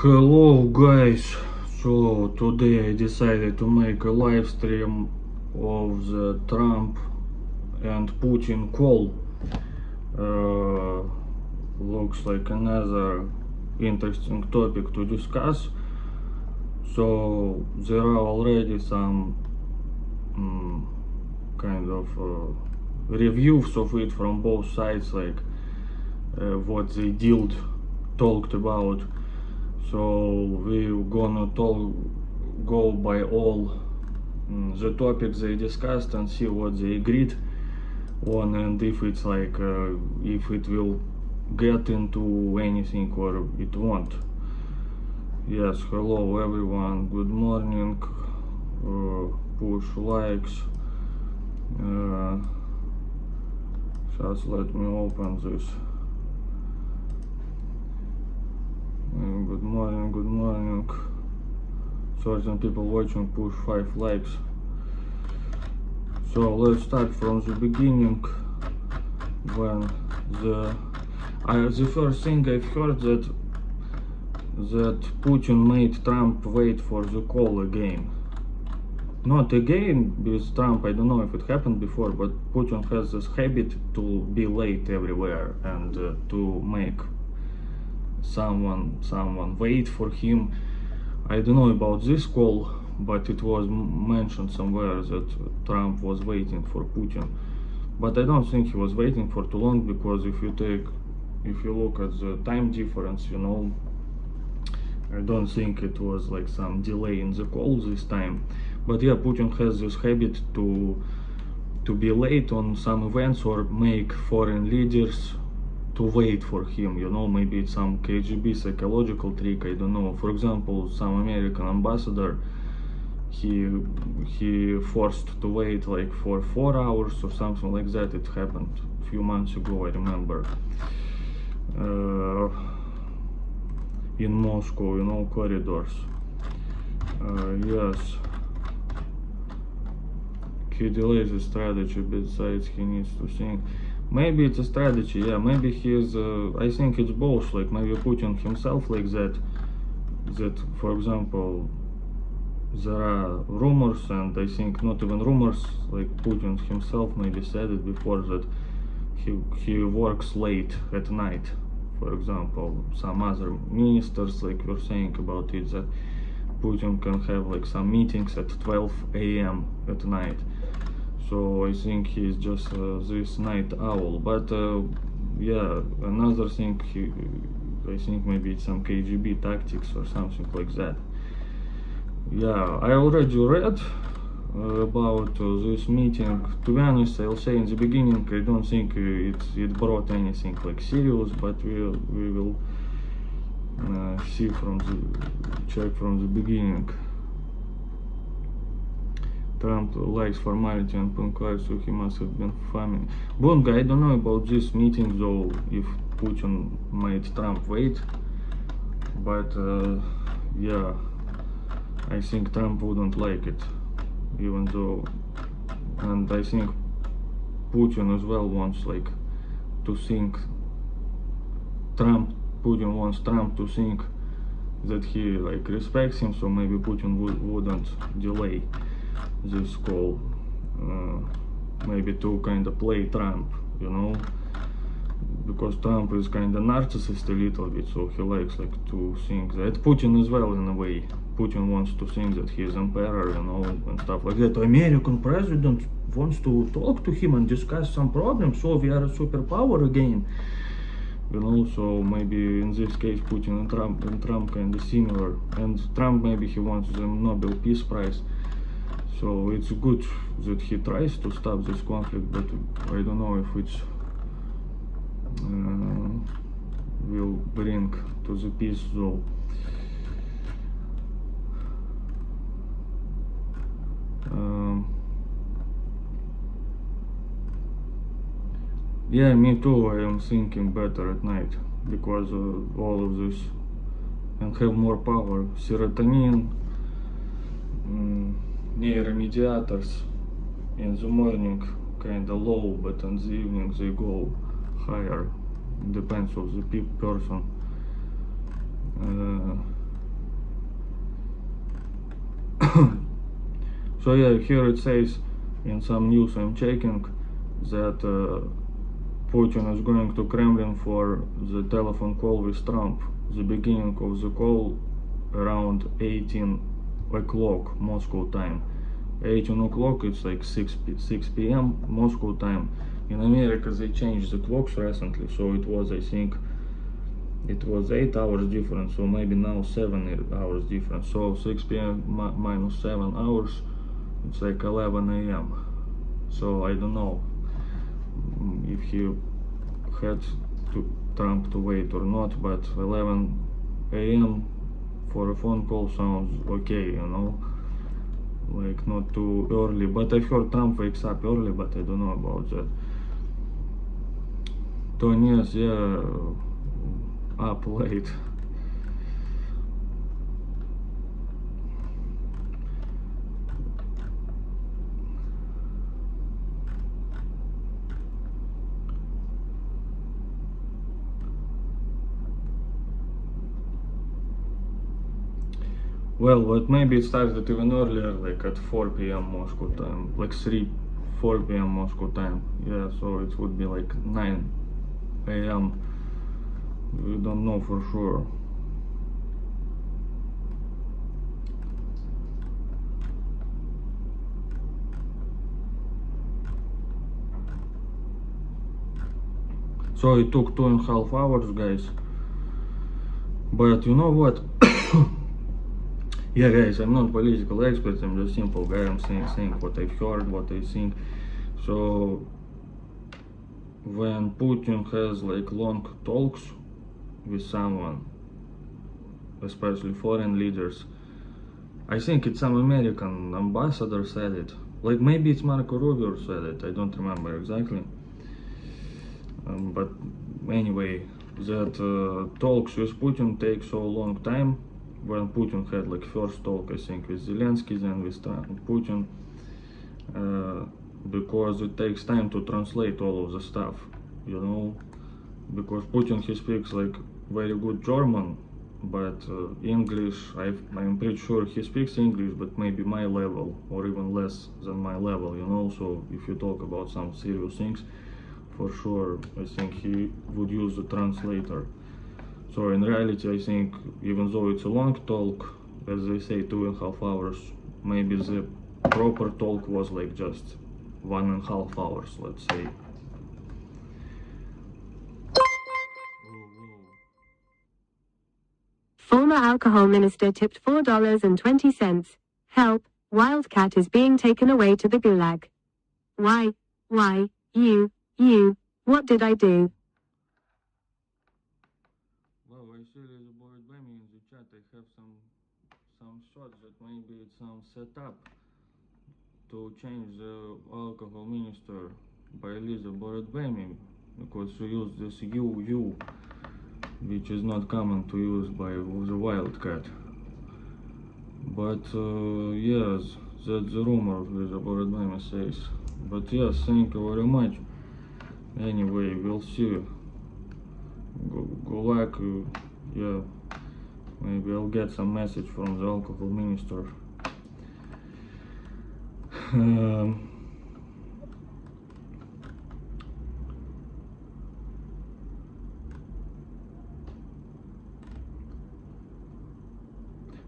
Hello guys, so today I decided to make a live stream of the Trump and Putin call. Looks like another interesting topic to discuss. So there are already some kind of reviews of it from both sides, like what they talked about. So we're gonna go by all the topics they discussed and see what they agreed on, and if it's like if it will get into anything or it won't. Yes, hello everyone, good morning. Push likes. Just let me open this. Good morning. Certain people watching, push 5 likes. So let's start from the beginning. When the first thing I've heard that Putin made Trump wait for the call again. Not again with Trump, I don't know if it happened before, but Putin has this habit to be late everywhere and to make someone wait for him. I don't know about this call, but it was mentioned somewhere that Trump was waiting for Putin. But I don't think he was waiting for too long, because if you look at the time difference, you know, I don't think it was like some delay in the call this time. But yeah, Putin has this habit to be late on some events or make foreign leaders to wait for him, you know. Maybe it's some KGB psychological trick, I don't know. For example, some American ambassador, he forced to wait like for 4 hours or something like that. It happened a few months ago, I remember, in Moscow, you know, corridors. Yes, he delays the strategy, besides he needs to think. Maybe it's a strategy, yeah, maybe he is, I think it's both, like maybe Putin himself like that, for example, there are rumors, and I think not even rumors, like Putin himself maybe said it before, that he works late at night. For example, some other ministers like were saying about it, that Putin can have like some meetings at 12 a.m. at night. So I think he's just this night owl. But yeah, another thing, I think maybe it's some KGB tactics or something like that. Yeah, I already read about this meeting. To be honest, I'll say in the beginning, I don't think it brought anything like serious, but we will see check from the beginning. Trump likes formality and punctuality, so he must have been farming. Bunga, I don't know about this meeting though, if Putin made Trump wait, but yeah, I think Trump wouldn't like it, even though, and I think Putin as well wants like to think, Putin wants Trump to think that he like respects him, so maybe Putin wouldn't delay this call, maybe to kind of play Trump, you know, because Trump is kind of narcissist a little bit, so he likes like to think that Putin as well, in a way. Putin wants to think that he is emperor, you know, and stuff like that. American president wants to talk to him and discuss some problems, so we are a superpower again, you know. So maybe in this case Putin and Trump kind of similar, and Trump maybe he wants the Nobel Peace Prize. So it's good that he tries to stop this conflict, but I don't know if it will bring to the peace though. Yeah, me too, I am thinking better at night because of all of this, and have more power. Serotonin, neuromediators in the morning kind of low, but in the evening they go higher. Depends on the person. So yeah, here it says in some news I'm checking that Putin is going to Kremlin for the telephone call with Trump. The beginning of the call around 18 o'clock Moscow time. 18 o'clock, it's like 6 p.m. Moscow time. In America they changed the clocks recently, so it was, I think, it was 8 hours difference, so maybe now 7 hours difference. So 6 p.m. minus 7 hours, it's like 11 a.m. So I don't know if he had Trump to wait or not, but 11 a.m. for a phone call sounds okay, you know, like not too early. But I've heard Trump wakes up early, but I don't know about that. Tony's, yeah, up late. Well, but maybe it started even earlier, like at 4 p.m. Moscow time, like 4 p.m. Moscow time. Yeah, so it would be like 9 a.m. We don't know for sure. So it took 2.5 hours, guys. But you know what? Yeah, guys, I'm not political expert. I'm just simple guy. I'm saying what I've heard, what I think. So when Putin has like long talks with someone, especially foreign leaders, I think it's some American ambassador said it. Like maybe it's Marco Rubio said it. I don't remember exactly. But anyway, that talks with Putin take so long time. When Putin had like first talk, I think, with Zelensky, then with Putin, because it takes time to translate all of the stuff, you know, because Putin, he speaks like very good German, but English, I'm pretty sure he speaks English, but maybe my level or even less than my level, you know. So if you talk about some serious things, for sure I think he would use the translator. So in reality, I think even though it's a long talk, as they say 2.5 hours, maybe the proper talk was like just 1.5 hours, let's say. Former alcohol minister tipped $4.20. Help, Wildcat is being taken away to the gulag. Why, you, what did I do? Well, I see there's a board by me in the chat. I have some shots that maybe it's some setup to change the alcohol minister by Lisa Borodbemi, because she used this you, which is not common to use by the Wildcat. But yes, that's the rumor Lisa Borodbemi says. But yes, thank you very much. Anyway, we'll see. Gulag, yeah, maybe I'll get some message from the alcohol minister.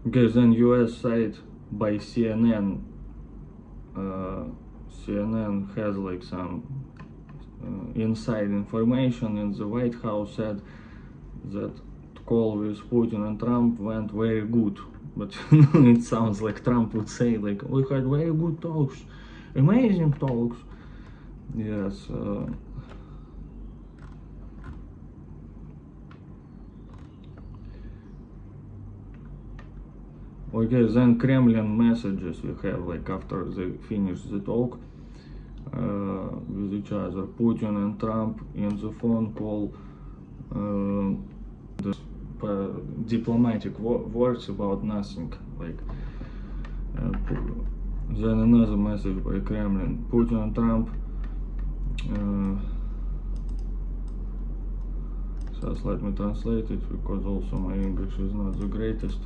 Okay, then US site by CNN. CNN has like some inside information, and the White House said that call with Putin and Trump went very good. But it sounds like Trump would say like, we had very good talks, amazing talks. Yes. Okay, then Kremlin messages we have like after they finish the talk with each other, Putin and Trump in the phone call, diplomatic words about nothing, like then another message by Kremlin, Putin and Trump, just let me translate it, because also my English is not the greatest.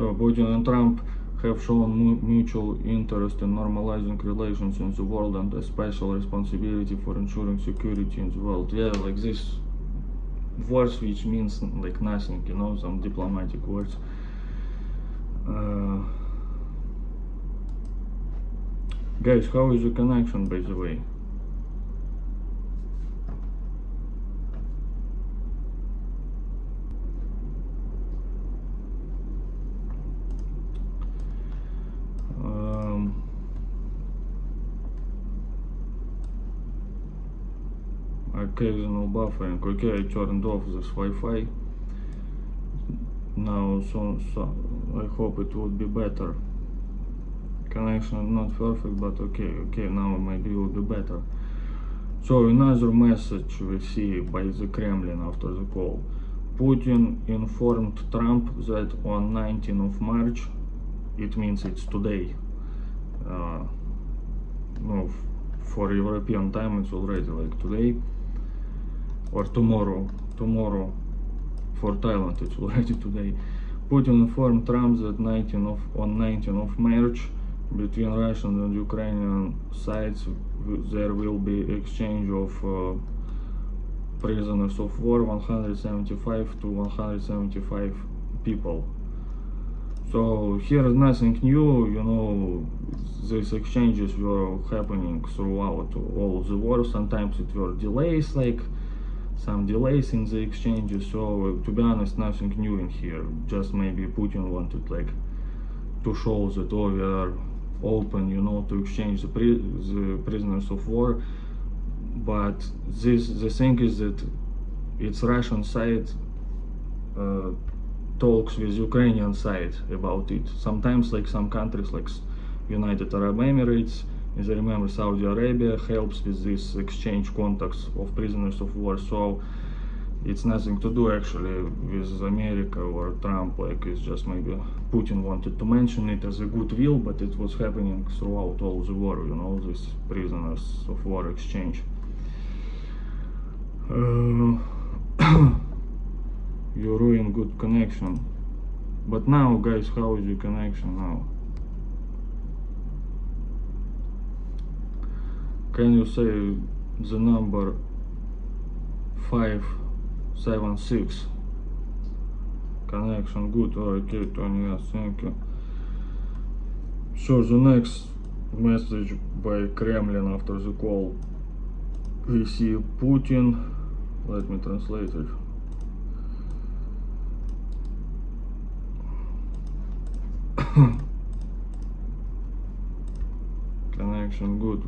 So Putin and Trump have shown mutual interest in normalizing relations in the world and a special responsibility for ensuring security in the world. Yeah, like this words which means like nothing, you know, some diplomatic words. Guys, how is the connection, by the way? Occasional buffering. Okay, I turned off this Wi-Fi now, so I hope it would be better. Connection is not perfect, but okay, now maybe it will be better. So another message we see by the Kremlin after the call. Putin informed Trump that on 19th of March, it means it's today, no, for European time it's already like today, or tomorrow for Thailand it's already today. Putin informed Trump that on 19th of March, between Russian and Ukrainian sides, there will be exchange of prisoners of war, 175 to 175 people. So here is nothing new, you know, these exchanges were happening throughout all the war. Sometimes it were delays, like some delays in the exchanges. So to be honest, nothing new in here. Just maybe Putin wanted like to show that we are open, you know, to exchange the prisoners of war. But the thing is that it's Russian side talks with Ukrainian side about it. Sometimes like some countries like United Arab Emirates, as I remember, Saudi Arabia helps with this exchange contacts of prisoners of war. So it's nothing to do actually with America or Trump, like it's just maybe Putin wanted to mention it as a goodwill, but it was happening throughout all the war, you know, this prisoners of war exchange. You ruined good connection. But now, guys, how is your connection now? Can you say the number 576? Connection good. Okay, Tony, yes, thank you. So the next message by Kremlin after the call, we see Putin. Let me translate it. Connection good.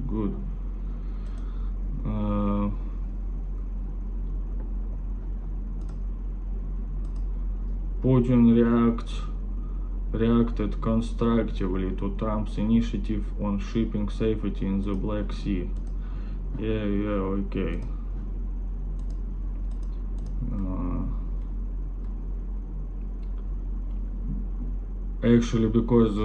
Putin reacted constructively to Trump's initiative on shipping safety in the Black Sea. Yeah, okay. Actually, because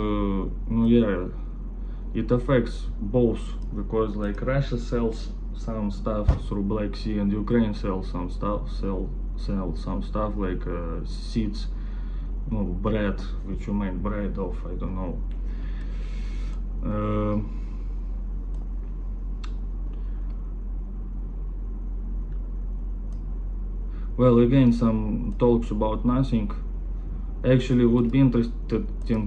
it affects both, because like Russia sells some stuff through Black Sea and Ukraine sells some stuff, sell some stuff like seeds, no, bread, which you make bread of, I don't know. Well, again, some talks about nothing. Actually, would be interested to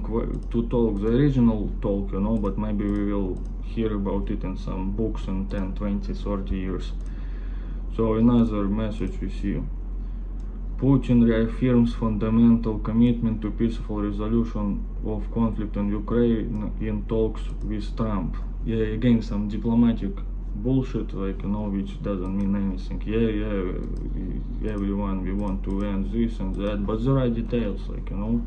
talk the original talk, you know, but maybe we will hear about it in some books in 10, 20, 30 years. So another message we see. Putin reaffirms fundamental commitment to peaceful resolution of conflict in Ukraine in talks with Trump. Yeah, again, some diplomatic bullshit, like, you know, which doesn't mean anything. Yeah, everyone, we want to end this and that, but there are details, like, you know.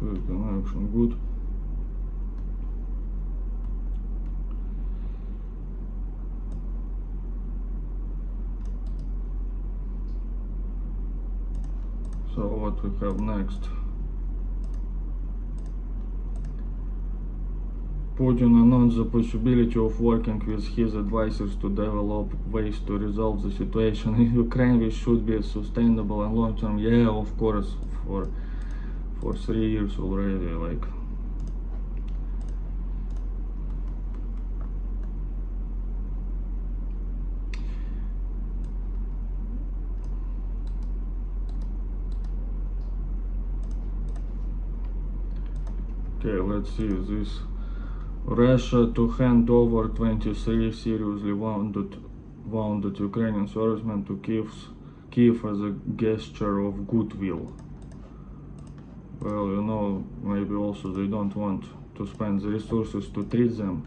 Good connection, good. So what we have next? Putin announced the possibility of working with his advisors to develop ways to resolve the situation in Ukraine, which should be sustainable and long term. Yeah, of course, for 3 years already, like. Okay, let's see this. Russia to hand over 23 seriously wounded Ukrainian servicemen to Kiev as a gesture of goodwill. Well, you know, maybe also they don't want to spend the resources to treat them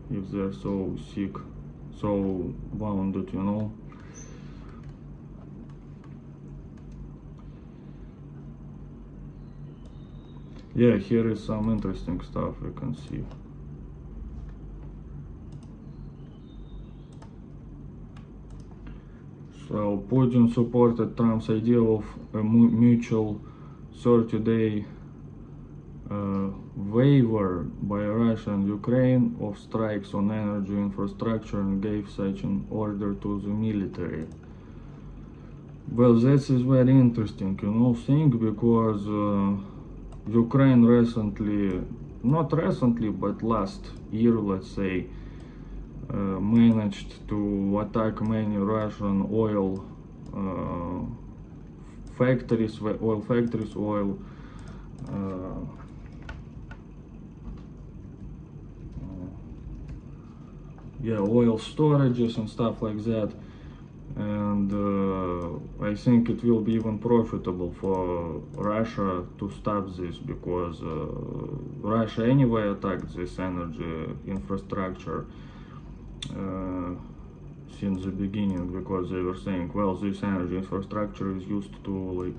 if they're so sick, so wounded, you know. Yeah, here is some interesting stuff you can see. So Putin supported Trump's idea of a mutual 30-day waiver by Russia and Ukraine of strikes on energy infrastructure and gave such an order to the military. Well, this is very interesting, you know, thing, because Ukraine recently, not recently, but last year, let's say, managed to attack many Russian oil factories, oil storages and stuff like that. And I think it will be even profitable for Russia to stop this, because Russia anyway attacked this energy infrastructure since the beginning, because they were saying, well, this energy infrastructure is used to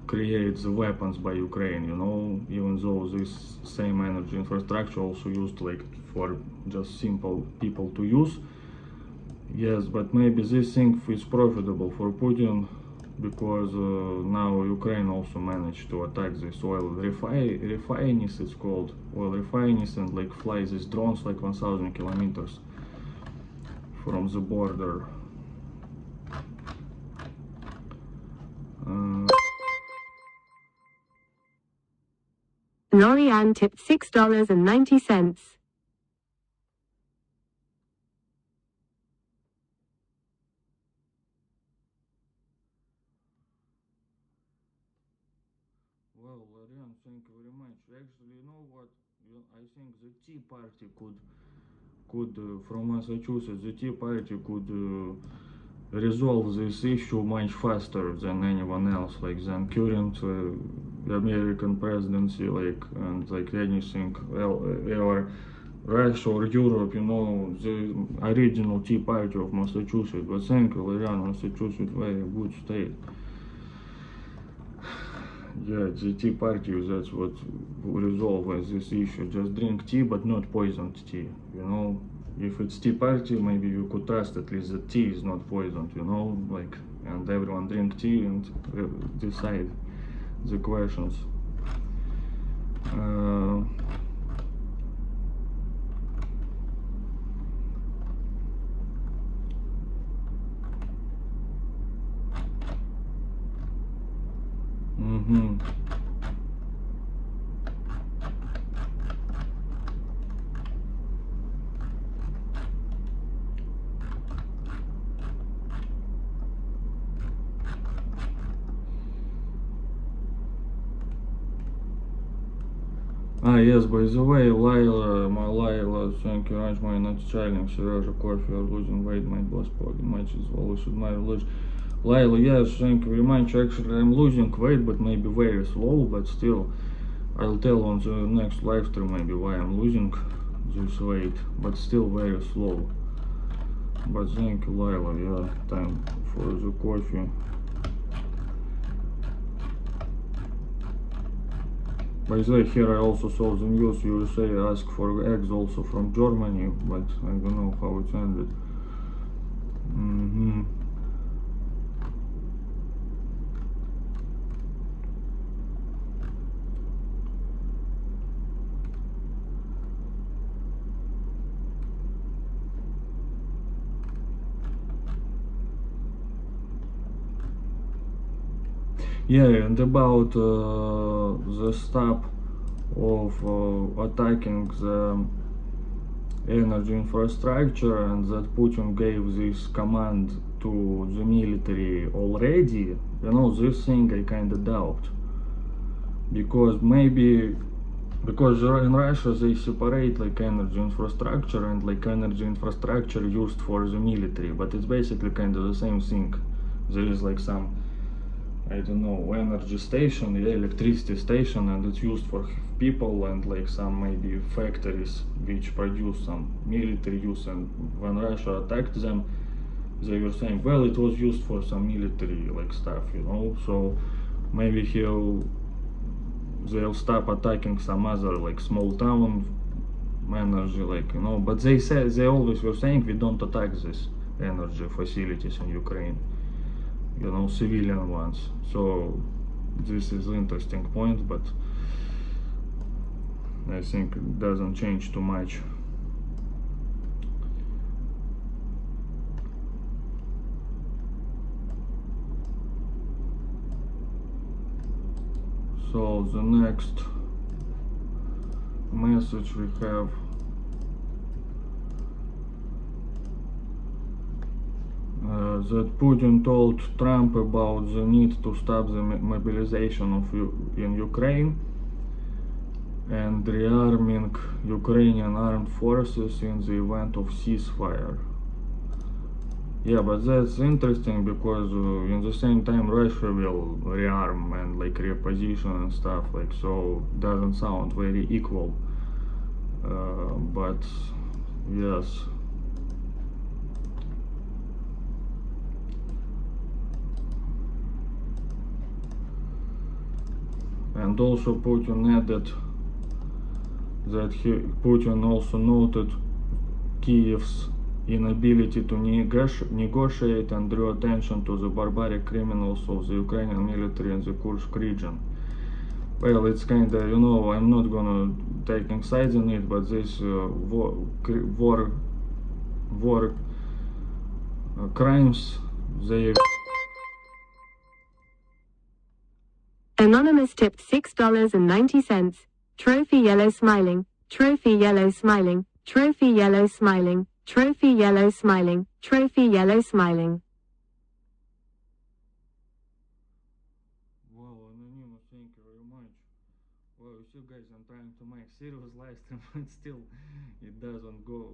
create the weapons by Ukraine, you know, even though this same energy infrastructure also used like for just simple people to use. Yes, but maybe this thing is profitable for Putin, because now Ukraine also managed to attack this oil refineries, it's called, oil refineries, and like fly these drones like 1,000 kilometers from the border. Lorianne tipped $6.90. Well, Lorian, thank you very much. Actually, you know what? I think the Tea Party could from Massachusetts, the Tea Party could resolve this issue much faster than anyone else, like than current American presidency, like, and like anything or Russia or Europe, you know, the original Tea Party of Massachusetts. But thank you, Lorian, Massachusetts, very good state. Yeah, the Tea Party, that's what resolves this issue. Just drink tea, but not poisoned tea, you know. If it's Tea Party, maybe you could trust at least that tea is not poisoned, you know, like, and everyone drink tea and decide the questions. Yes, by the way, Laila, thank you, Raj, my начальник, Serежа, coffee, you're losing weight, my boss, much is always admire lose. Laila, yes, thank you very much. Actually, I'm losing weight, but maybe very slow, but still, I'll tell on the next live stream maybe why I'm losing this weight, but still very slow. But thank you, Laila, yeah, time for the coffee. By the way, here I also saw the news, USA asked for eggs also from Germany, but I don't know how it ended. Yeah, and about the stop of attacking the energy infrastructure, and that Putin gave this command to the military already, this thing I kinda doubt. Because maybe, because in Russia they separate like energy infrastructure and like energy infrastructure used for the military, but it's basically kind of the same thing. There is like some, I don't know, energy station, yeah, electricity station, and it's used for people and like some maybe factories which produce some military use. And when Russia attacked them, they were saying, well, it was used for some military like stuff, So maybe they'll stop attacking some other like small town energy, like, but they always were saying we don't attack this energy facilities in Ukraine, civilian ones. So this is an interesting point, but I think it doesn't change too much. So the next message we have, that Putin told Trump about the need to stop the mobilization in Ukraine and rearming Ukrainian armed forces in the event of ceasefire. Yeah, but that's interesting because in the same time Russia will rearm and like reposition and stuff, like, so doesn't sound very equal. But yes. And also Putin added that Putin also noted Kiev's inability to negotiate and drew attention to the barbaric criminals of the Ukrainian military in the Kursk region. Well, it's kinda, I'm not gonna taking sides in it, but this war crimes, they... Anonymous tipped $6.90. Trophy yellow smiling. Trophy yellow smiling. Trophy yellow smiling. Trophy yellow smiling. Trophy yellow smiling. Wow, Anonymous, thank you very much. Well, you see guys, I'm trying to make serious live stream, but still it doesn't go,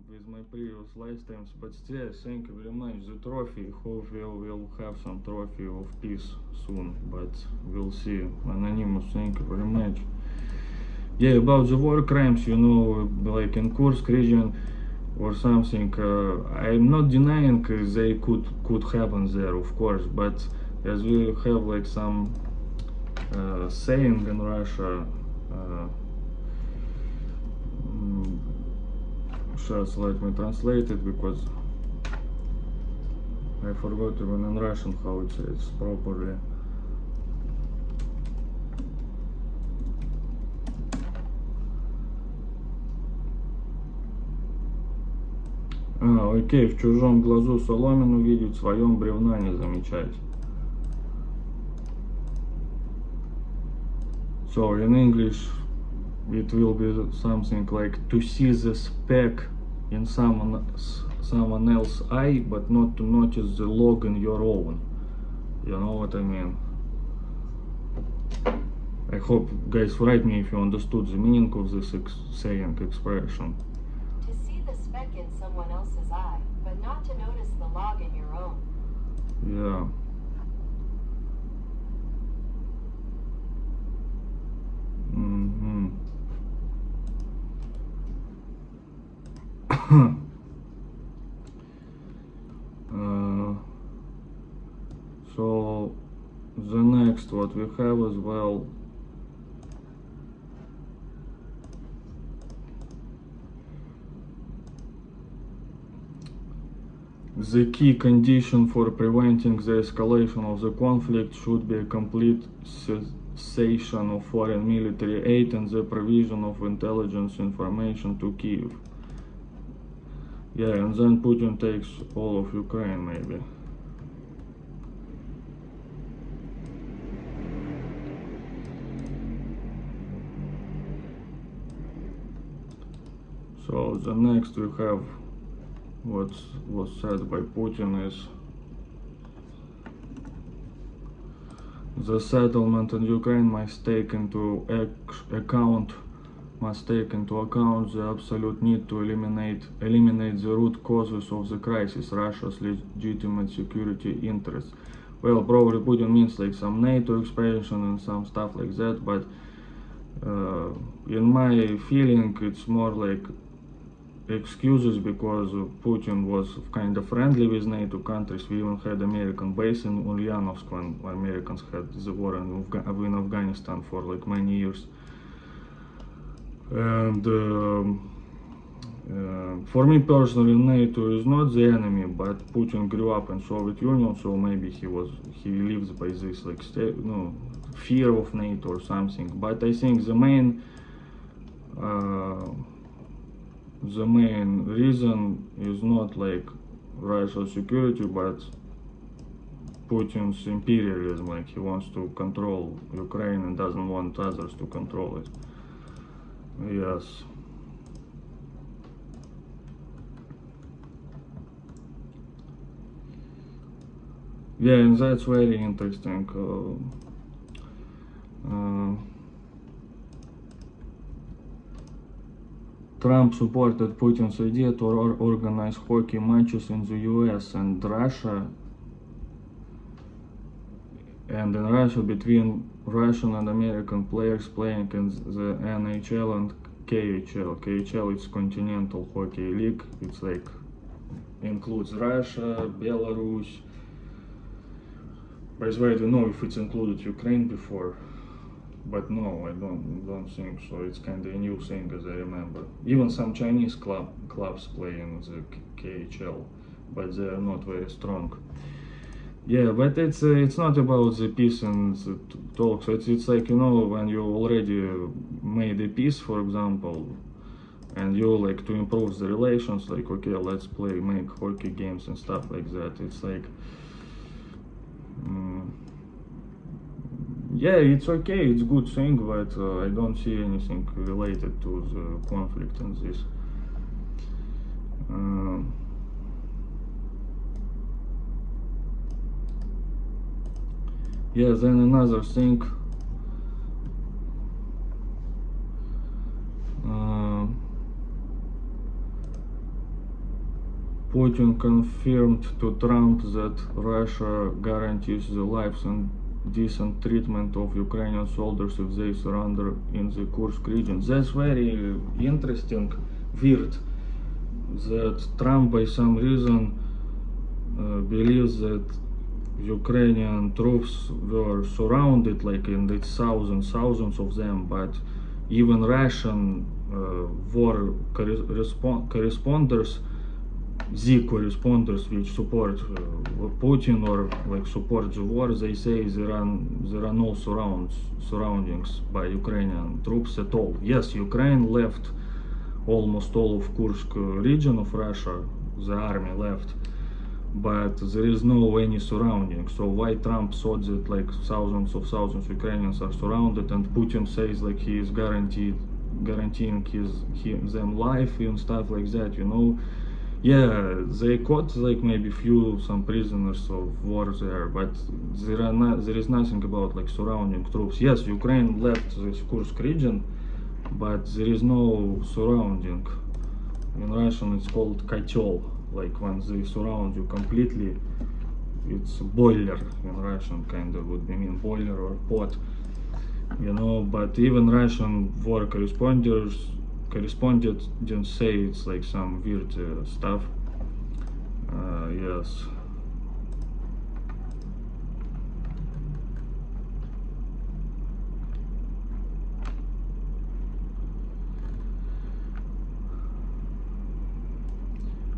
with my previous live streams, but still, thank you very much. The trophy, hope we'll have some trophy of peace soon, but we'll see. Anonymous, thank you very much. Yeah, about the war crimes, like in Kursk region or something, I'm not denying they could happen there, of course, but as we have like some saying in Russia, just let me translate it because I forgot even in Russian how it says properly. Окей, в чужом глазу соломину видеть, в своем бревна не замечать. So in English it will be something like to see the speck in someone else's eye, but not to notice the log in your own. You know what I mean? I hope guys write me if you understood the meaning of this saying, expression. To see the speck in someone else's eye, but not to notice the log in your own. Yeah. So the next what we have as well, the key condition for preventing the escalation of the conflict should be a complete cessation of foreign military aid and the provision of intelligence information to Kiev. Yeah, and then Putin takes all of Ukraine, maybe. So the next we have what was said by Putin is the settlement in Ukraine must take into account the absolute need to eliminate the root causes of the crisis, Russia's legitimate security interests. Well, probably Putin means like some NATO expansion and some stuff like that, but in my feeling it's more like excuses, because Putin was kind of friendly with NATO countries. We even had American base in Ulyanovsk when Americans had the war in Afghanistan for like many years. And for me personally, NATO is not the enemy, but Putin grew up in Soviet Union, so maybe he lives by this like fear of NATO or something. But I think the main reason is not like Russia's security, but Putin's imperialism. Like he wants to control Ukraine and doesn't want others to control it. Yes. Yeah, and that's very interesting. Trump supported Putin's idea to organize hockey matches in the US and Russia, between Russian and American players playing in the NHL and KHL. KHL is Continental Hockey League. It's like includes Russia, Belarus. By the way, I don't know if it's included Ukraine before, but no, I don't think so. It's kind of a new thing, as I remember. Even some Chinese clubs play in the KHL, but they are not very strong. Yeah, but it's not about the peace and the talks. It's like, you know, when you already made a peace, for example, and you like to improve the relations, like, okay, let's make hockey games and stuff like that. It's like, yeah, it's okay, it's good thing, but I don't see anything related to the conflict in this. Yeah, then another thing, Putin confirmed to Trump that Russia guarantees the lives and decent treatment of Ukrainian soldiers if they surrender in the Kursk region. That's very interesting, weird, that Trump by some reason believes that Ukrainian troops were surrounded, like in the thousands of them, but even Russian war corresponders, which support Putin or like support the war, they say there are no surroundings by Ukrainian troops at all. Yes, Ukraine left almost all of Kursk region of Russia, the army left, but there is no any surrounding. So why Trump thought that like thousands of Ukrainians are surrounded, and Putin says like he is guaranteeing them life and stuff like that, you know? Yeah, they caught like maybe some prisoners of war there, but there is nothing about like surrounding troops. Yes, Ukraine left this Kursk region, but there is no surrounding. In Russian it's called котел, like when they surround you completely. It's boiler in Russian, kind of would mean boiler or pot, you know. But even Russian war correspondents didn't say it's like some weird stuff. Yes.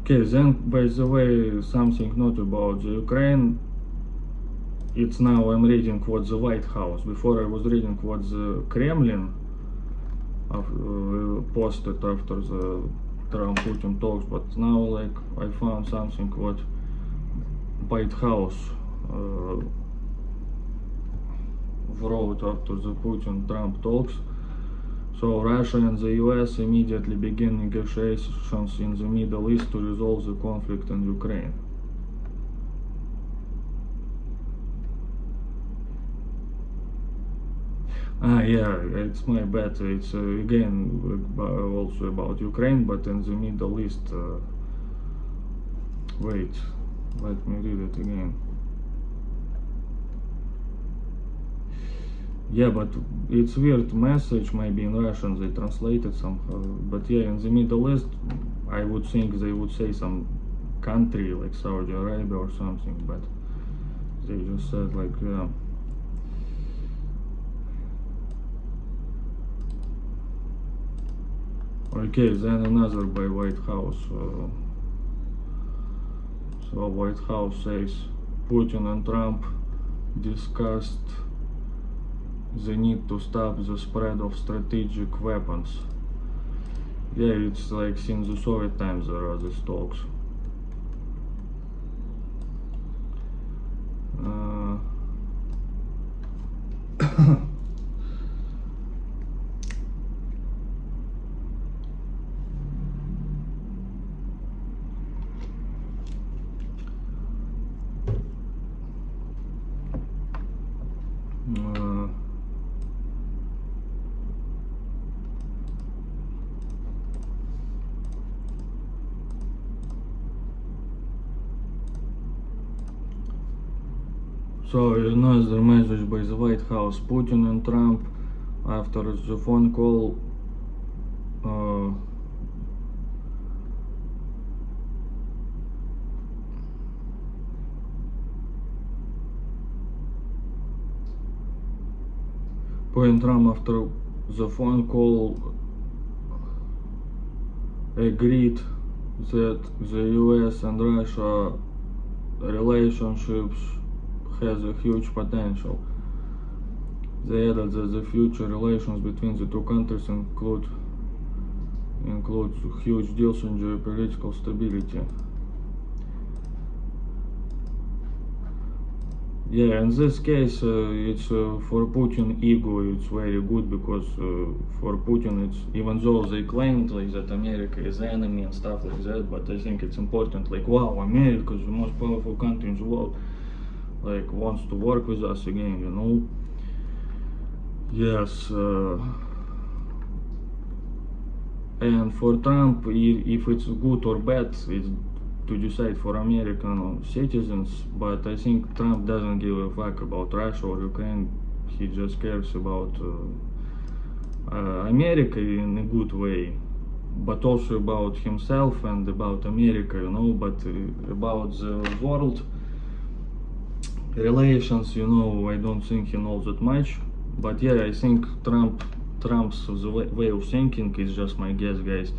Okay, then by the way, something not about the Ukraine. It's now I'm reading what the White House. Before I was reading what the Kremlin posted after the Trump-Putin talks, but now like I found something what White House wrote after the Putin-Trump talks. So Russia and the US immediately begin negotiations in the Middle East to resolve the conflict in Ukraine. Yeah, it's my bad. It's again also about Ukraine, but in the Middle East. Wait, let me read it again. Yeah, but it's weird message, maybe in Russian they translated somehow. But yeah, in the Middle East, I would think they would say some country like Saudi Arabia or something, but they just said like, yeah. Okay, then another by White House. So White House says Putin and Trump discussed the need to stop the spread of strategic weapons. Yeah, it's like since the Soviet times there are these talks. So another message by the White House: Putin and Trump, after the phone call, Putin and Trump after the phone call agreed that the US and Russia relationships has a huge potential. They added that the future relations between the two countries include huge deals in geopolitical stability. Yeah, in this case, it's for Putin ego. It's very good because for Putin, it's even though they claimed like that America is the enemy and stuff like that, but I think it's important. Like, wow, America is the most powerful country in the world. Like, wants to work with us again, you know. Yes. And for Trump, if it's good or bad, it's to decide for American citizens, but I think Trump doesn't give a fuck about Russia or Ukraine. He just cares about America in a good way, but also about himself and about America, you know, but about the world relations, you know, I don't think he knows that much. But yeah, I think Trump's way of thinking is just my guess, guys.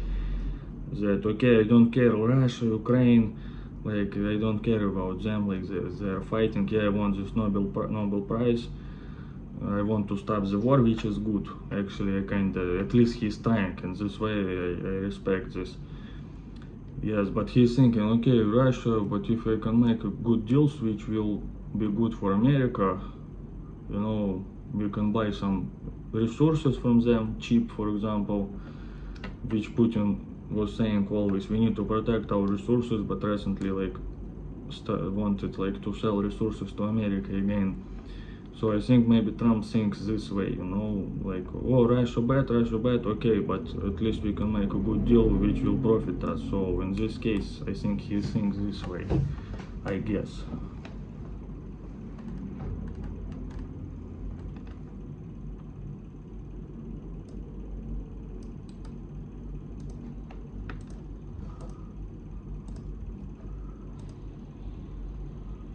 That okay, I don't care Russia, Ukraine, like I don't care about them, like they're fighting. Yeah, I want this Nobel Prize. I want to stop the war, which is good. Actually, I kinda, at least he's trying, and this way I respect this. Yes, but he's thinking, okay, Russia, but if I can make good deals which will be good for America, you know, we can buy some resources from them, cheap, for example, which Putin was saying always, we need to protect our resources, but recently like wanted like to sell resources to America again. So I think maybe Trump thinks this way, you know, like, oh, Russia bad, okay, but at least we can make a good deal which will profit us. So in this case, I think he thinks this way, I guess.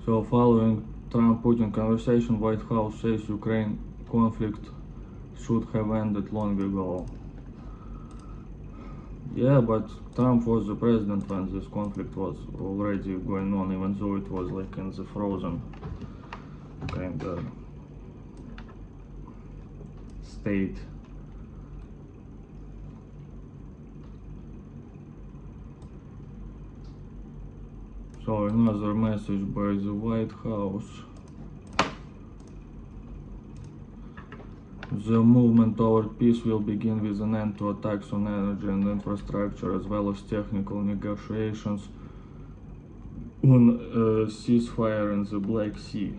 So following Trump-Putin conversation, White House says Ukraine conflict should have ended long ago. Yeah, but Trump was the president when this conflict was already going on, even though it was like in the frozen kind of state. So another message by the White House. The movement toward peace will begin with an end to attacks on energy and infrastructure, as well as technical negotiations on ceasefire in the Black Sea.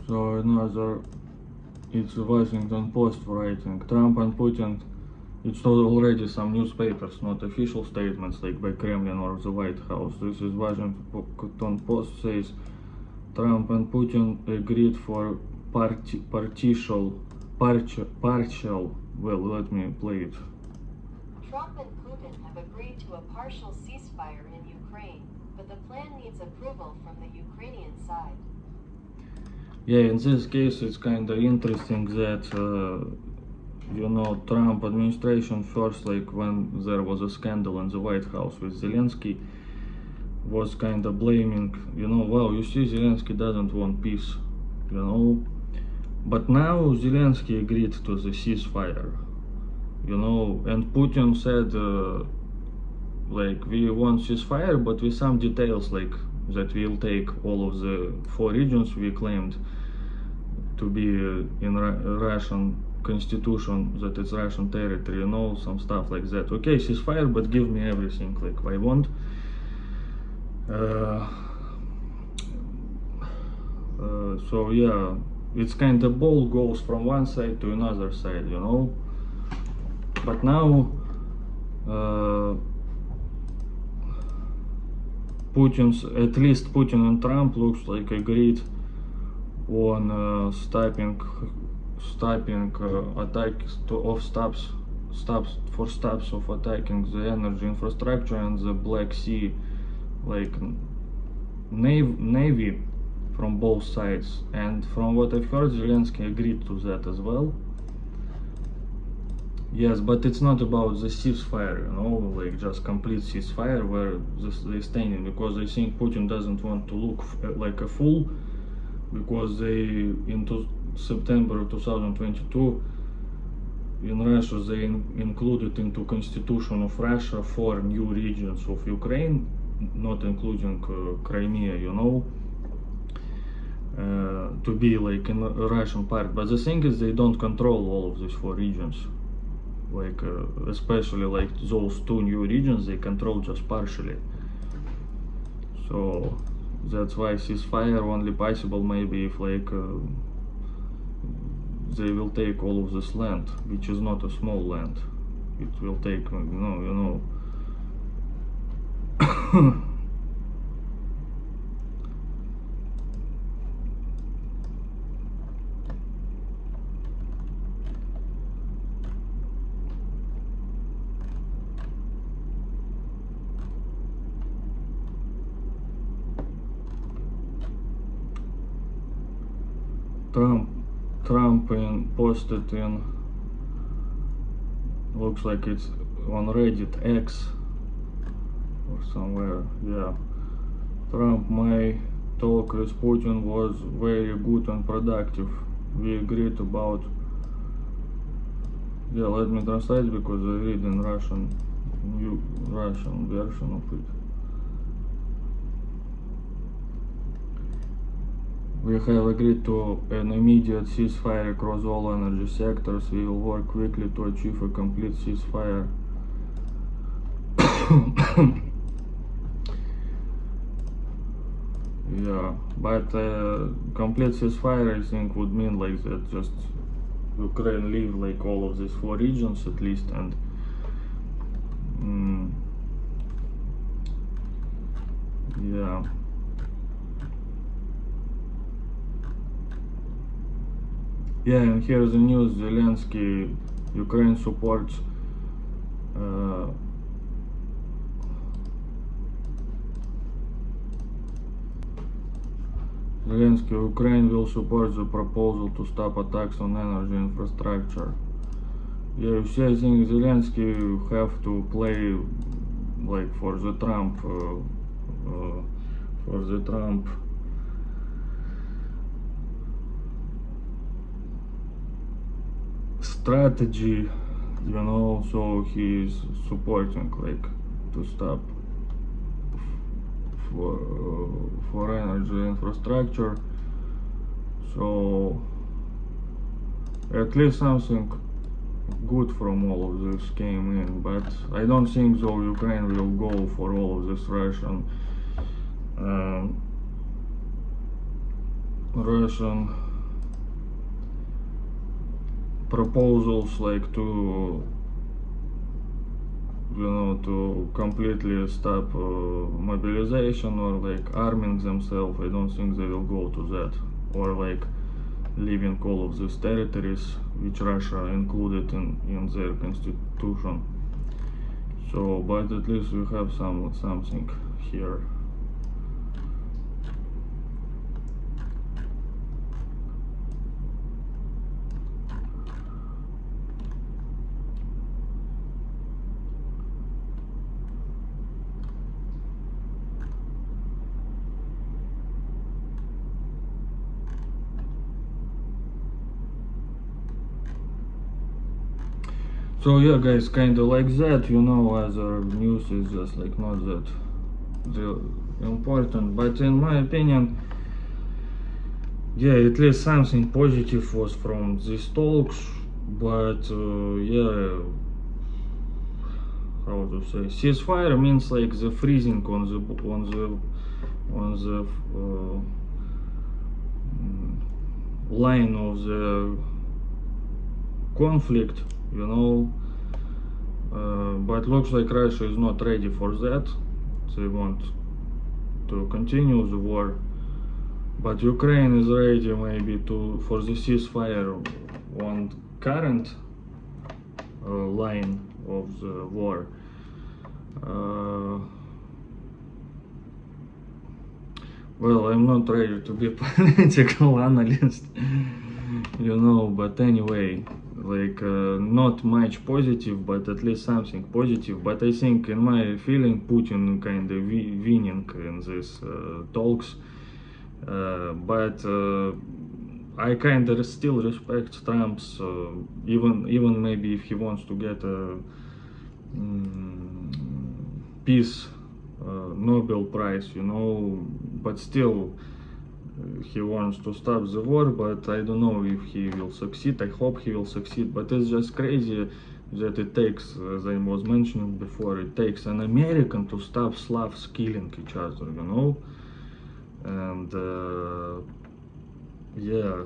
So another, it's the Washington Post writing, Trump and Putin, it's already some newspapers, not official statements like by Kremlin or the White House. This is Washington Post says, Trump and Putin agreed for partial, well, let me play it. Trump and Putin have agreed to a partial ceasefire in Ukraine, but the plan needs approval from the Ukrainian side. Yeah, in this case it's kind of interesting that, you know, Trump administration first, like when there was a scandal in the White House with Zelensky, was kind of blaming, you know, wow, you see, Zelensky doesn't want peace, you know, but now Zelensky agreed to the ceasefire, you know, and Putin said, like, we want ceasefire, but with some details, like, that we'll take all of the 4 regions we claimed to be in Russian constitution, that it's Russian territory, you know, some stuff like that. Okay, ceasefire, but give me everything like I want. So yeah, it's kind of ball goes from one side to another side, you know. But now at least Putin and Trump looks like agreed on stopping attacks of attacking the energy infrastructure and the Black Sea, like navy from both sides. And from what I've heard, Zelensky agreed to that as well. Yes, but it's not about the ceasefire, you know, like just complete ceasefire where they're standing, because I think Putin doesn't want to look like a fool, because they, into September 2022, in Russia, they included into Constitution of Russia 4 new regions of Ukraine, not including Crimea, you know, to be like in a Russian part. But the thing is, they don't control all of these 4 regions. Like especially like those 2 new regions, they control just partially. So that's why ceasefire only possible maybe if like they will take all of this land, which is not a small land. It will take, you know. Trump posted in, looks like it's on Reddit X or somewhere, yeah. Trump, my talk with Putin was very good and productive. We agreed about, yeah, let me translate because I read in Russian, new Russian version of it. We have agreed to an immediate ceasefire across all energy sectors. We will work quickly to achieve a complete ceasefire. Yeah, but complete ceasefire, I think, would mean like that just Ukraine leave like all of these 4 regions at least, and yeah. Yeah, and here's the news. Zelensky, Ukraine supports Zelensky, Ukraine will support the proposal to stop attacks on energy infrastructure. Yeah, you see, I think Zelensky have to play like for the Trump strategy, you know, so he's supporting like to stop for energy infrastructure. So at least something good from all of this came in, but I don't think though Ukraine will go for all of this Russian proposals, like to, you know, to completely stop mobilization or like arming themselves. I don't think they will go to that, or like leaving all of these territories which Russia included in their constitution. So, but at least we have something here. So yeah, guys, kinda like that, you know, other news is just like not that important, but in my opinion, yeah, at least something positive was from these talks, but yeah, how to say, ceasefire means like the freezing on the line of the conflict, you know, but looks like Russia is not ready for that. They want to continue the war, but Ukraine is ready maybe for the ceasefire on current line of the war. Well, I'm not ready to be political analyst, you know, but anyway, like not much positive, but at least something positive. But I think, in my feeling, Putin kind of winning in these talks, but I kind of still respect Trump's, even maybe if he wants to get a peace Nobel Prize, you know, but still he wants to stop the war, but I don't know if he will succeed. I hope he will succeed, but it's just crazy that it takes, as I was mentioning before, it takes an American to stop Slavs killing each other, you know. And yeah,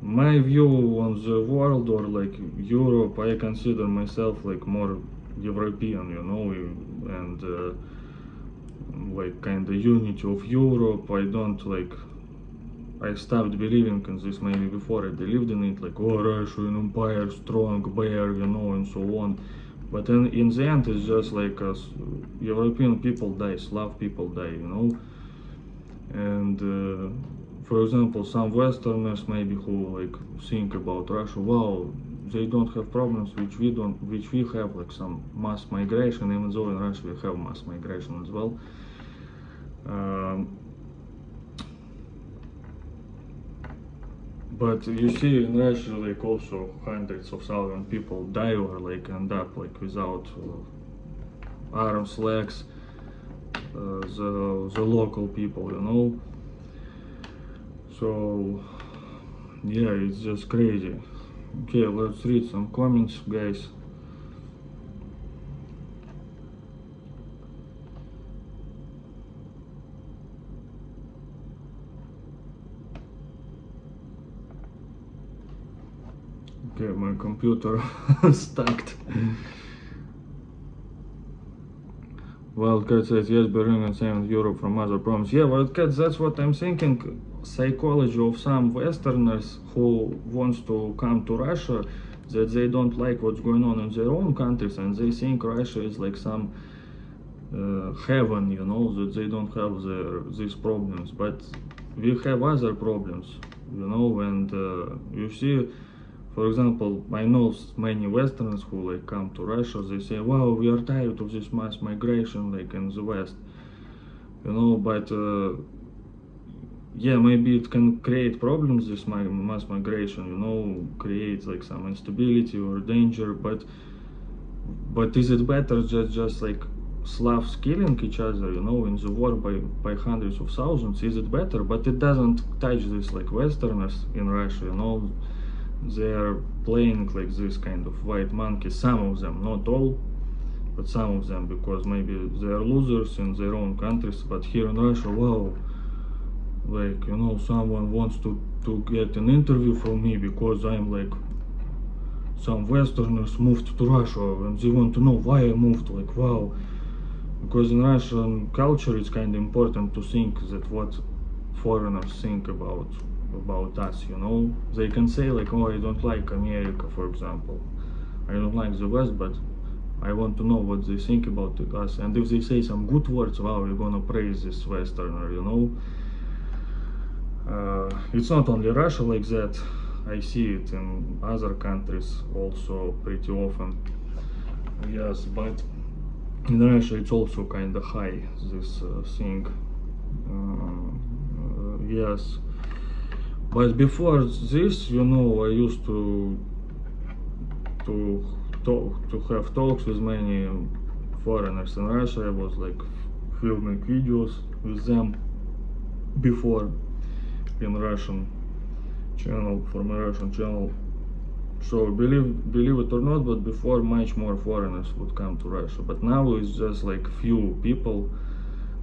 my view on the world, or like Europe, I consider myself like more European, you know, and like kind of unity of Europe. I don't like, I stopped believing in this maybe before I believed in it, like, oh, Russian Empire, strong bear, you know, and so on. But in the end, it's just like European people die, Slav people die, you know. And for example, some Westerners maybe who like think about Russia, wow, they don't have problems which we have, like some mass migration, even though in Russia we have mass migration as well. But you see in Russia, like also hundreds of thousands of people die or like end up like without arms, legs, the local people, you know. So yeah, it's just crazy. Okay, let's read some comments, guys. Okay, my computer stuck. Well, Cat says yes, Berlin and saving Europe from other problems. Yeah, well, Cat, that's what I'm thinking. Psychology of some Westerners who wants to come to Russia, that they don't like what's going on in their own countries, and they think Russia is like some heaven, you know, that they don't have these problems, but we have other problems, you know. And you see, for example, I know many Westerners who like come to Russia. They say, "Wow, we are tired of this mass migration, like in the West," you know. But yeah, maybe it can create problems. This mass migration, you know, creates like some instability or danger. But is it better just like Slavs killing each other, you know, in the war by hundreds of thousands? Is it better? But it doesn't touch this like Westerners in Russia, you know. They are playing like this kind of white monkey, some of them, not all, but some of them, because maybe they are losers in their own countries. But here in Russia, wow, like, you know, someone wants to get an interview from me because I'm like, some Westerners moved to Russia and they want to know why I moved. Like, wow, because in Russian culture it's kind of important to think that what foreigners think about us, you know. They can say like, oh, I don't like America, for example, I don't like the West, but I want to know what they think about us. And if they say some good words, wow, you're gonna praise this Westerner, you know. It's not only Russia like that. I see it in other countries also pretty often. Yes, but in Russia it's also kind of high, this thing. Yes, but before this, you know, I used to have talks with many foreigners in Russia. I was like filming videos with them before in Russian channel, from a Russian channel. So believe it or not, but before much more foreigners would come to Russia. But now it's just like few people,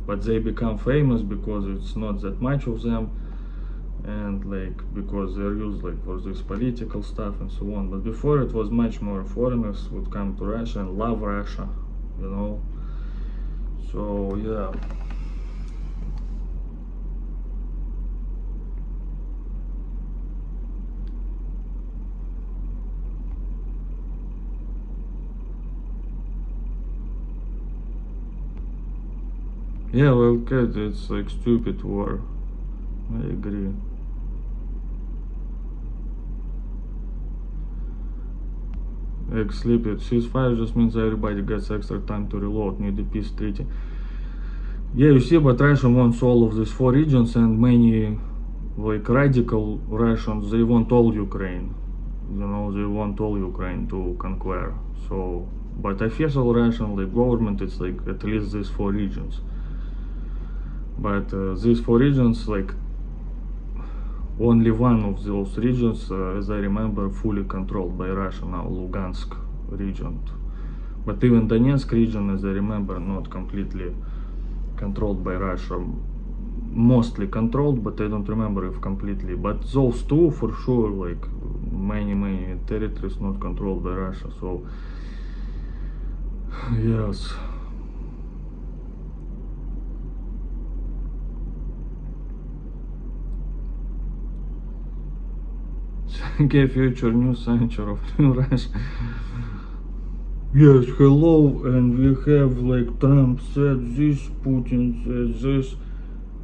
but they become famous because it's not that much of them, and like because they're used like for this political stuff and so on. But before it was much more foreigners would come to Russia and love Russia, you know. So yeah. Yeah, well, kid, it's like stupid war. I agree. Sleep it. Ceasefire just means everybody gets extra time to reload. Need a peace treaty. Yeah, you see, but Russia wants all of these 4 regions, and many like radical Russians, they want all Ukraine. You know, they want all Ukraine to conquer. So, but official Russian like government, it's like at least these 4 regions. But these 4 regions, like only one of those regions, as I remember, fully controlled by Russia now, Lugansk region. But even Donetsk region, as I remember, not completely controlled by Russia. Mostly controlled, but I don't remember if completely. But those 2 for sure, like many territories not controlled by Russia. So yes. Okay, future new center of New Russia. Yes, hello, and we have like Trump said this, Putin said this.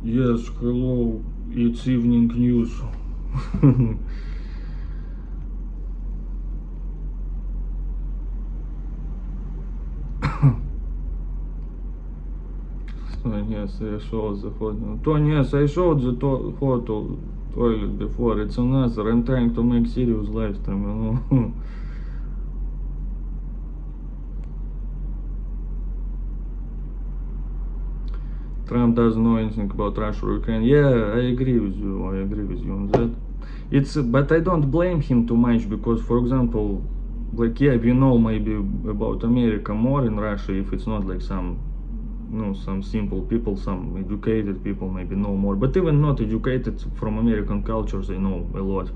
Yes, hello, it's evening news. Yes, I showed the photo. Yes, I showed the photo toilet before. It's another. I'm trying to make serious live stream, you know. Trump doesn't know anything about Russia or Ukraine. Yeah, I agree with you. I agree with you on that. But I don't blame him too much because, for example, like, yeah, we know maybe about America more in Russia if it's not like some, you know, some simple people, some educated people maybe know more. But even not educated from American cultures, they know a lot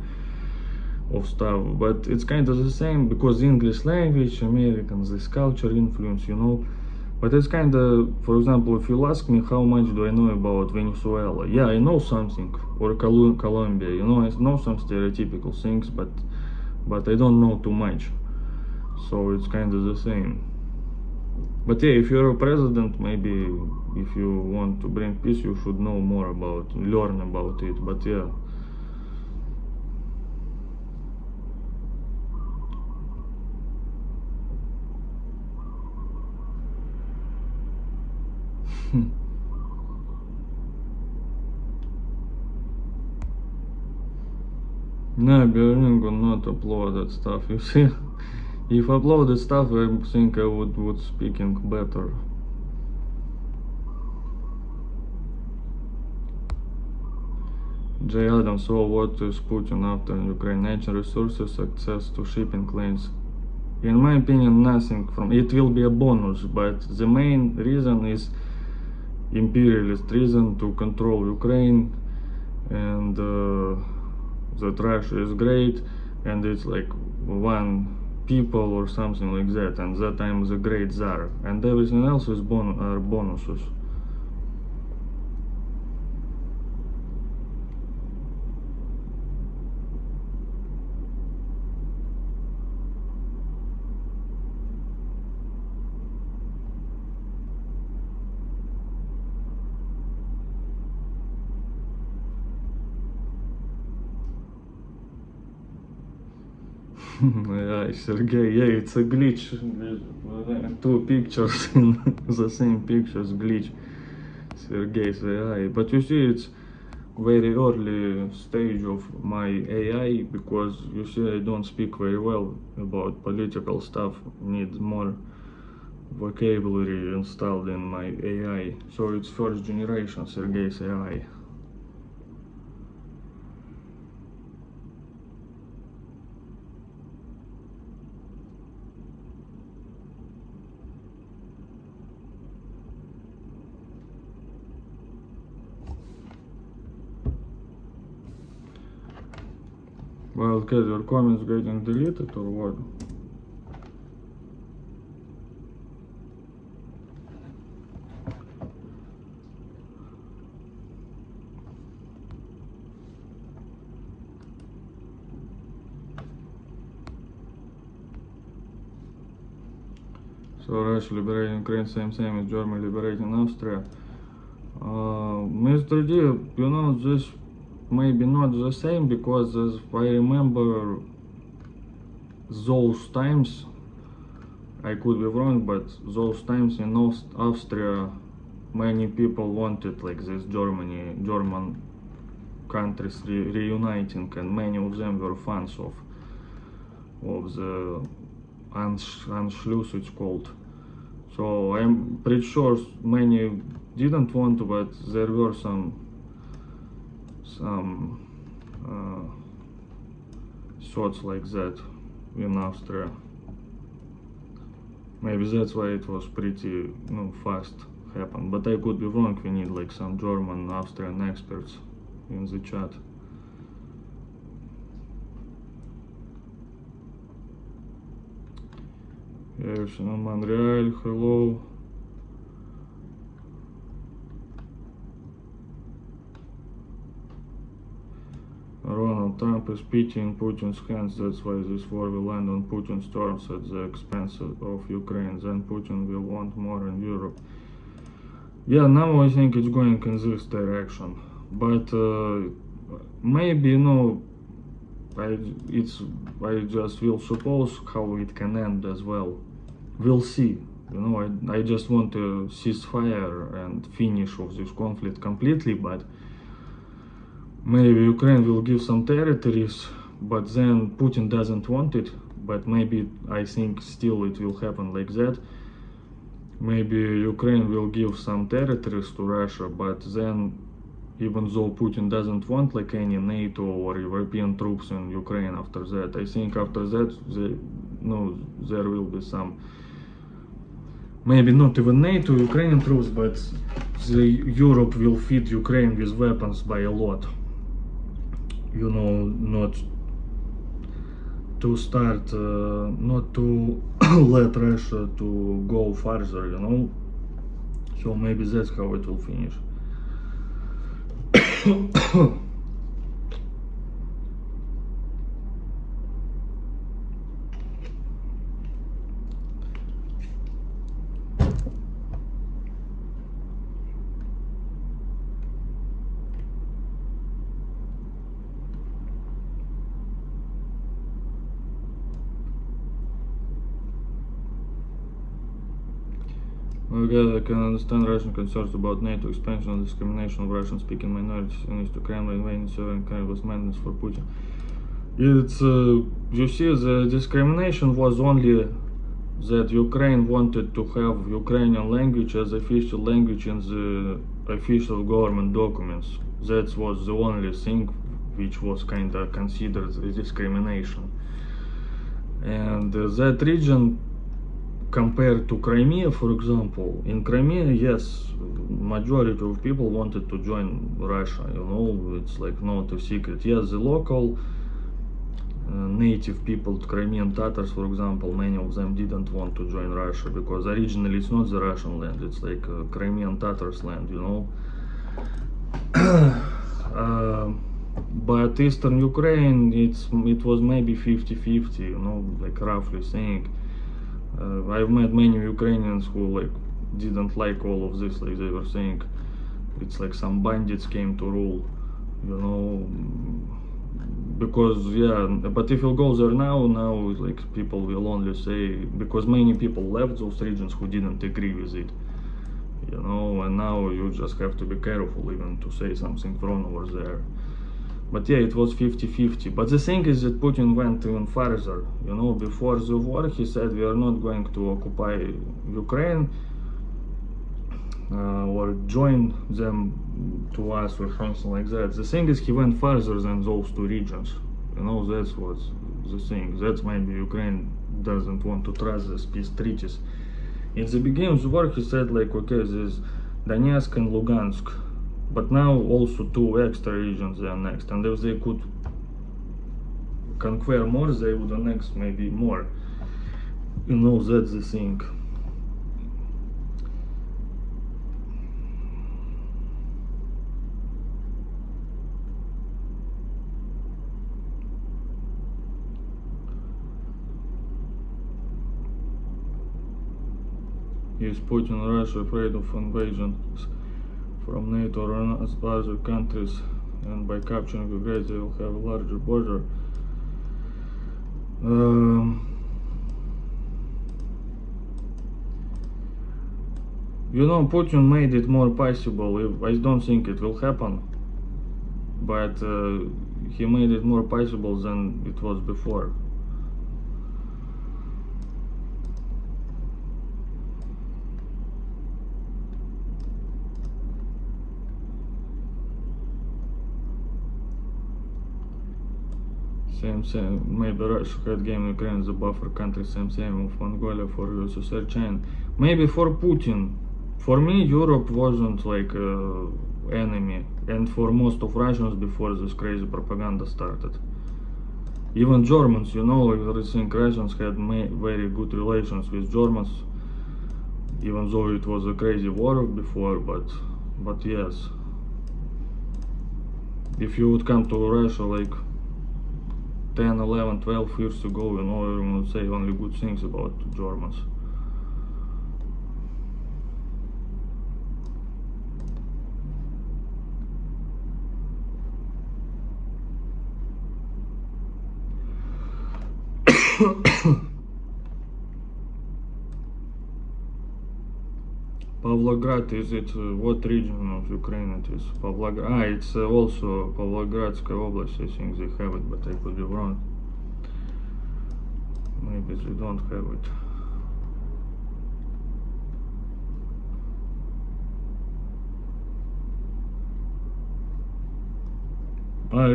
of stuff. But it's kind of the same because English language, Americans, this culture influence, you know. But it's kind of, for example, if you ask me how much do I know about Venezuela, yeah, I know something, or Colombia, you know, I know some stereotypical things, but I don't know too much. So it's kind of the same. But yeah, if you're a president, maybe if you want to bring peace, you should know more about, learn about it. But yeah. No, Berlin will not upload that stuff. You see, if uploaded stuff, I think I would speaking better. J. Adams, so what is Putin after in Ukraine? Natural resources, access to shipping lanes. In my opinion, nothing from it will be a bonus, but the main reason is imperialist reason to control Ukraine, and that Russia is great, and it's like one people or something like that, and that I'm the great Tsar, and everything else is are bonuses. Yeah, Sergey, yeah, it's a glitch. Two pictures in the same pictures, glitch. Sergey's AI. But you see, it's very early stage of my AI, because you see, I don't speak very well about political stuff. Need more vocabulary installed in my AI. So it's first generation Sergey's AI. Wildcat, your comments getting deleted or what? So Russia liberating Ukraine, same as Germany liberating Austria. Mr. D, you know, this maybe not the same, because as I remember those times, I could be wrong, but those times in Austria, many people wanted like this German countries reuniting, and many of them were fans of the Anschluss, it's called. So I'm pretty sure many didn't want to, but there were some thoughts like that in Austria. Maybe that's why it was pretty fast happened, but I could be wrong. We need like some German, Austrian experts in the chat. Yes, Montreal, hello. Donald Trump is pitying Putin's hands, that's why this war will end on Putin's terms at the expense of Ukraine. Then Putin will want more in Europe. Yeah, now I think it's going in this direction. But maybe, I just will suppose how it can end as well. We'll see. I just want a ceasefire and finish of this conflict completely, but maybe Ukraine will give some territories, but then Putin doesn't want it. But maybe I think still it will happen like that. Maybe Ukraine will give some territories to Russia, but then even though Putin doesn't want like any NATO or European troops in Ukraine after that, I think after that there will be some, maybe not even NATO, Ukrainian troops, but Europe will feed Ukraine with weapons by a lot. Not to start, not to let Russia to go further, So maybe that's how it will finish. Again, I can understand Russian concerns about NATO expansion and discrimination of Russian-speaking minorities in East Ukraine by invading Syrian kind was madness for Putin. It's you see, the discrimination was only that Ukraine wanted to have Ukrainian language as official language in the official government documents. That was the only thing which was kind of considered the discrimination. And that region, compared to Crimea, for example, in Crimea, yes, majority of people wanted to join Russia, you know, it's like not a secret. Yes, the local native people, Crimean Tatars, for example, many of them didn't want to join Russia because originally it's not the Russian land, it's like Crimean Tatars land, you know. But Eastern Ukraine, it was maybe 50-50, you know, like roughly saying. I've met many Ukrainians who like didn't like all of this, like they were saying it's like some bandits came to rule, you know. Because yeah, but if you go there now like people will only say, because many people left those regions who didn't agree with it, you know, and now you just have to be careful even to say something wrong over there. But yeah, it was 50-50. But the thing is that Putin went even further, you know. Before the war he said we are not going to occupy Ukraine or join them to us or something like that. The thing is he went further than those two regions, you know. That's what's the thing. That's maybe Ukraine doesn't want to trust these peace treaties. In the beginning of the war he said like, okay, there's Donetsk and Lugansk, but now also two extra regions they annexed, and if they could conquer more they would annex maybe more, you know. That's the thing. Is Putin and Russia afraid of invasions from NATO or other countries, and by capturing Ukraine they will have a larger border? You know, Putin made it more possible. I don't think it will happen, but he made it more possible than it was before. Same, maybe Russia had game Ukraine the buffer country, same of Mongolia for USSR, China. Maybe for Putin. For me, Europe wasn't like enemy, and for most of Russians before this crazy propaganda started. Even Germans, you know, I think Russians had very good relations with Germans, even though it was a crazy war before, but yes. If you would come to Russia like 10, 11, 12 years ago, you know, everyone would say only good things about Germans. Pavlograd, is it what region of Ukraine it is? Pavlograd, it's also Pavlogradskaya Oblast, I think they have it, but I could be wrong. Maybe they don't have it.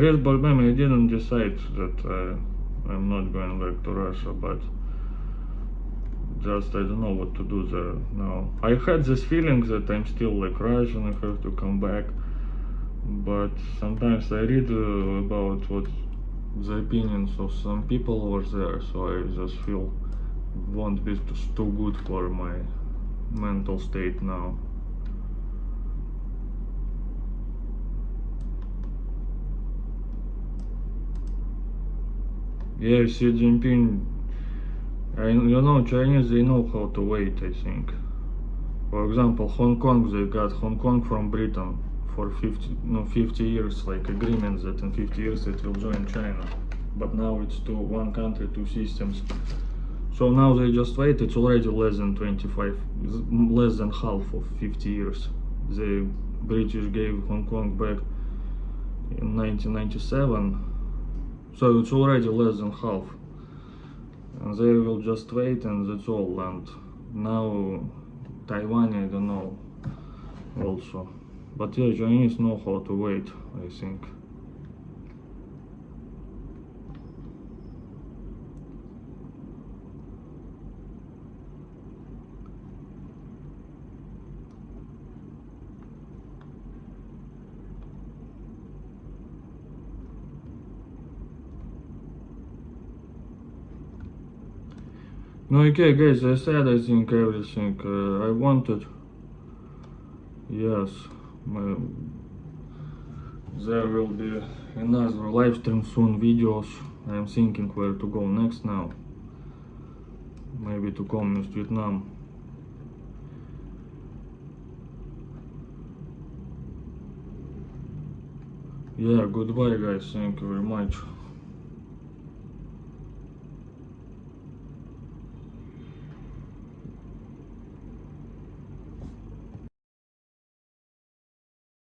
Yes, but maybe I didn't decide that I'm not going back to Russia, but just I don't know what to do there now. I had this feeling that I'm still like Russian, I have to come back, but sometimes I read about what the opinions of some people over there, so I just feel it won't be too good for my mental state now. Yeah, Xi Jinping, you know, Chinese, they know how to wait, I think. For example, Hong Kong, they got Hong Kong from Britain for 50 years, like agreements that in 50 years it will join China. But now it's one country, two systems. So now they just wait, it's already less than 25, less than half of 50 years. The British gave Hong Kong back in 1997, so it's already less than half. And they will just wait, and that's all. And now Taiwan, I don't know also. But yeah, Chinese know how to wait, I think. No, okay guys, I said I think everything I wanted. Yes, there will be another live stream soon, videos. I'm thinking where to go next now. Maybe to Communist Vietnam. Yeah, goodbye guys, thank you very much.